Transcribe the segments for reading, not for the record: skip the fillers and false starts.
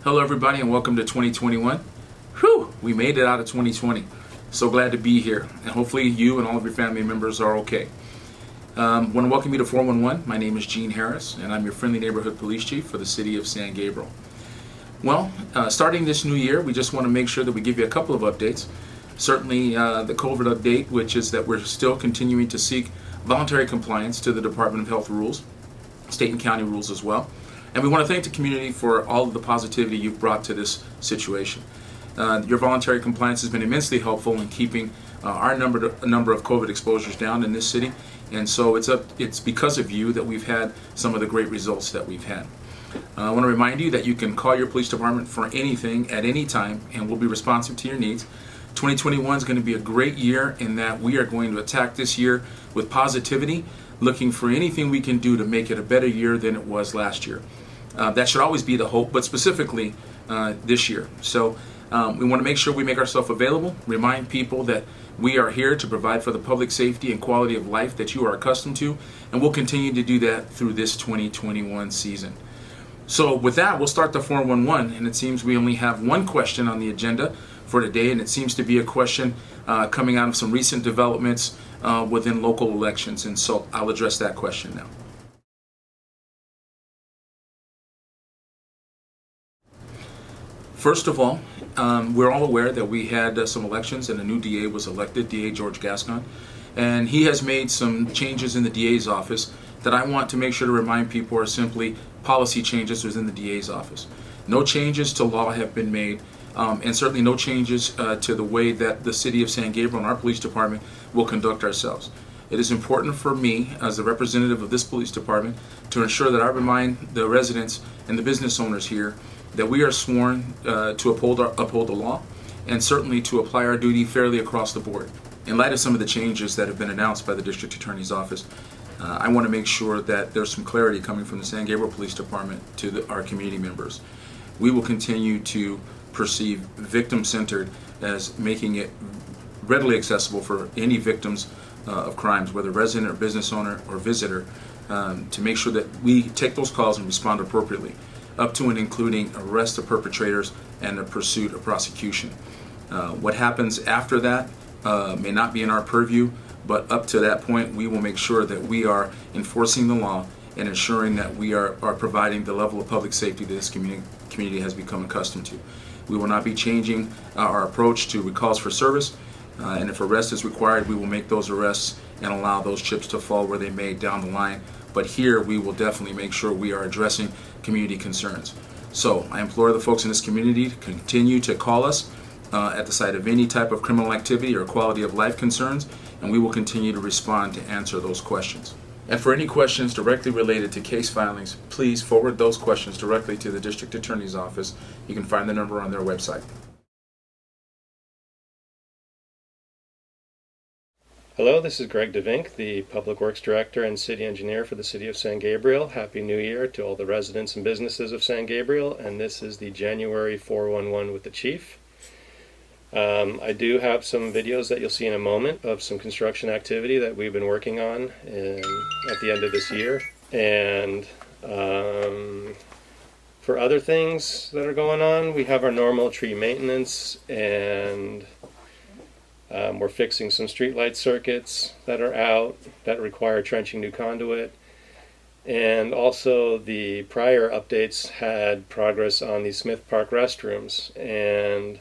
Hello everybody and welcome to 2021. Whew, we made it out of 2020. So glad to be here and hopefully you and all of your family members are okay. Want to welcome you to 411. My name is Gene Harris and I'm your friendly neighborhood police chief for the city of San Gabriel. Well, starting this new year, we just want to make sure that we give you a couple of updates. Certainly the COVID update, which is that we're still continuing to seek voluntary compliance to the Department of Health rules, state and county rules as well. And we want to thank the community for all of the positivity you've brought to this situation. Your voluntary compliance has been immensely helpful in keeping our number of COVID exposures down in this city. And so it's because of you that we've had some of the great results that we've had. I want to remind you that you can call your police department for anything at any time and we'll be responsive to your needs. 2021 is going to be a great year in that we are going to attack this year with positivity, looking for anything we can do to make it a better year than it was last year. That should always be the hope, but specifically this year. So we want to make sure we make ourselves available, remind people that we are here to provide for the public safety and quality of life that you are accustomed to, and we'll continue to do that through this 2021 season. So with that, we'll start the 411, and it seems we only have one question on the agenda for today, and it seems to be a question coming out of some recent developments within local elections, and so I'll address that question now. First of all, we're all aware that we had some elections and a new DA was elected, DA George Gascon, and he has made some changes in the DA's office that I want to make sure to remind people are simply policy changes within the DA's office. No changes to law have been made, and certainly no changes to the way that the city of San Gabriel and our police department will conduct ourselves. It is important for me as the representative of this police department to ensure that I remind the residents and the business owners here that we are sworn to uphold the law and certainly to apply our duty fairly across the board. In light of some of the changes that have been announced by the district attorney's office, I want to make sure that there's some clarity coming from the San Gabriel Police Department to our community members. We will continue to perceive victim-centered as making it readily accessible for any victims of crimes, whether resident or business owner or visitor, to make sure that we take those calls and respond appropriately, up to and including arrest of perpetrators and the pursuit of prosecution. What happens after that may not be in our purview, but up to that point we will make sure that we are enforcing the law and ensuring that we are providing the level of public safety that this community has become accustomed to. We will not be changing our approach to recalls for service, and if arrest is required, we will make those arrests and allow those chips to fall where they may down the line. But here we will definitely make sure we are addressing community concerns. So I implore the folks in this community to continue to call us at the site of any type of criminal activity or quality of life concerns, and we will continue to respond to answer those questions. And for any questions directly related to case filings, please forward those questions directly to the district attorney's office. You can find the number on their website. Hello, this is Greg DeVink, the Public Works Director and City Engineer for the City of San Gabriel. Happy New Year to all the residents and businesses of San Gabriel, and this is the January 411 with the Chief. I do have some videos that you'll see in a moment of some construction activity that we've been working on at the end of this year. And for other things that are going on, we have our normal tree maintenance, and we're fixing some streetlight circuits that are out that require trenching new conduit. And also the prior updates had progress on the Smith Park restrooms. And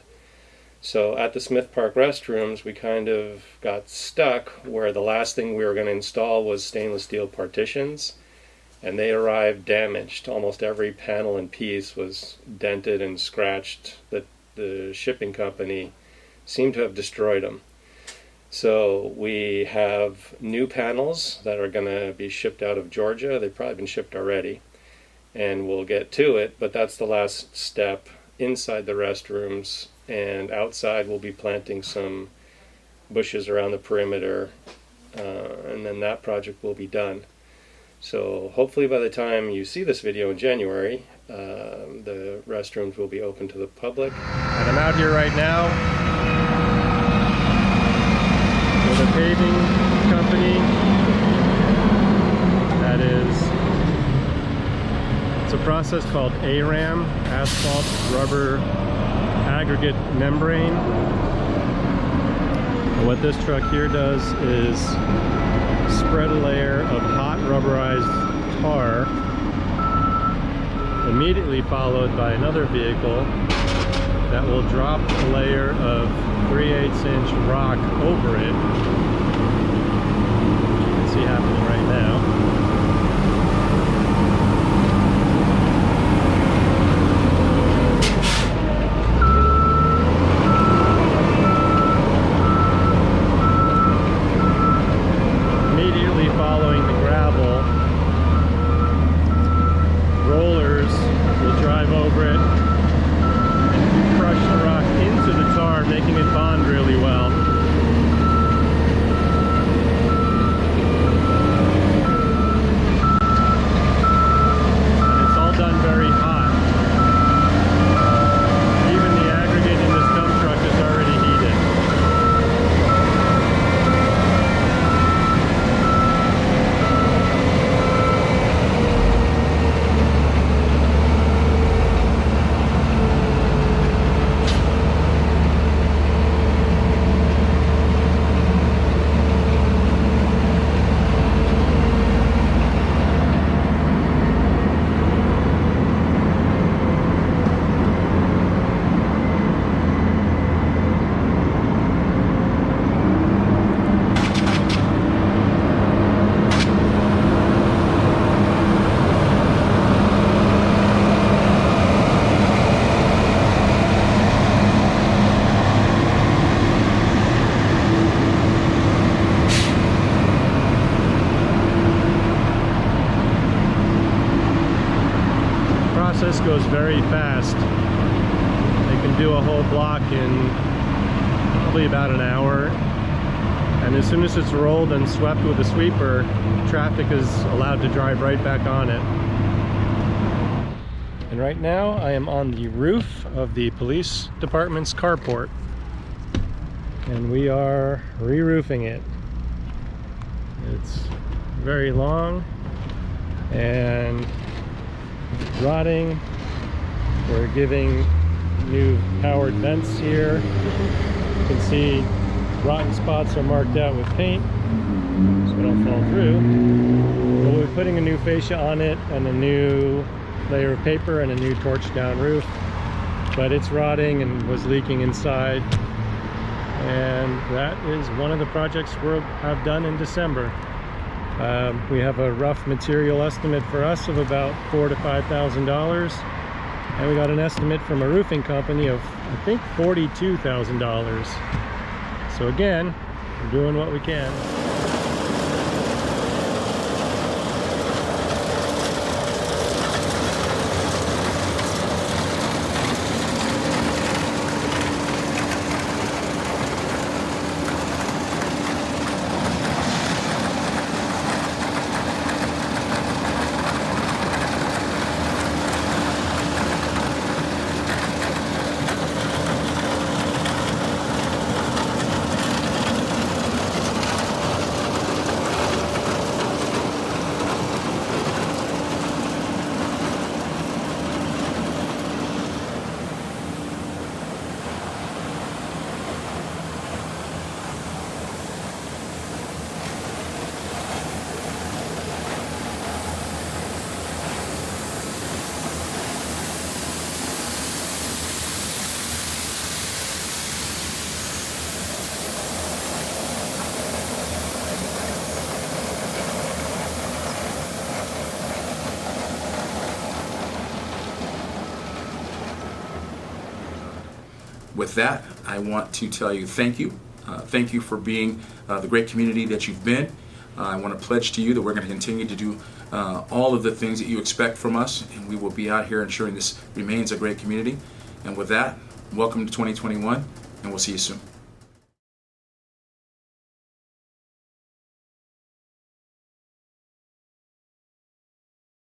so at the Smith Park restrooms, we kind of got stuck where the last thing we were going to install was stainless steel partitions. And they arrived damaged. Almost every panel and piece was dented and scratched. The shipping company seemed to have destroyed them. So we have new panels that are going to be shipped out of Georgia. They've probably been shipped already, and we'll get to it, but that's the last step inside the restrooms, and outside we'll be planting some bushes around the perimeter, and then that project will be done. So hopefully by the time you see this video in January, the restrooms will be open to the public. And I'm out here right now with a paving company that is It's a process called ARAM, asphalt rubber aggregate membrane. And what this truck here does is spread a layer of hot rubberized tar, immediately followed by another vehicle that will drop a layer of 3/8-inch rock over it. You can see happening right now. Immediately following the gravel, rollers will drive over it and crush the rock into the tar, making it bond really well. And it's all done very hot. Even the aggregate in this dump truck is already heated. Process goes very fast. They can do a whole block in probably about an hour, and as soon as it's rolled and swept with a sweeper, traffic is allowed to drive right back on it. And right now I am on the roof of the police department's carport, and we are re-roofing it. It's very long and rotting. We're giving new powered vents here. You can see rotten spots are marked out with paint so they don't fall through. But we'll be putting a new fascia on it and a new layer of paper and a new torch down roof. But it's rotting and was leaking inside. And that is one of the projects we'll have done in December. We have a rough material estimate for us of about $4,000 to $5,000, and we got an estimate from a roofing company of, I think, $42,000. So again, we're doing what we can. With that, I want to tell you thank you. Thank you for being the great community that you've been. I want to pledge to you that we're going to continue to do all of the things that you expect from us, and we will be out here ensuring this remains a great community. And with that, welcome to 2021, and we'll see you soon.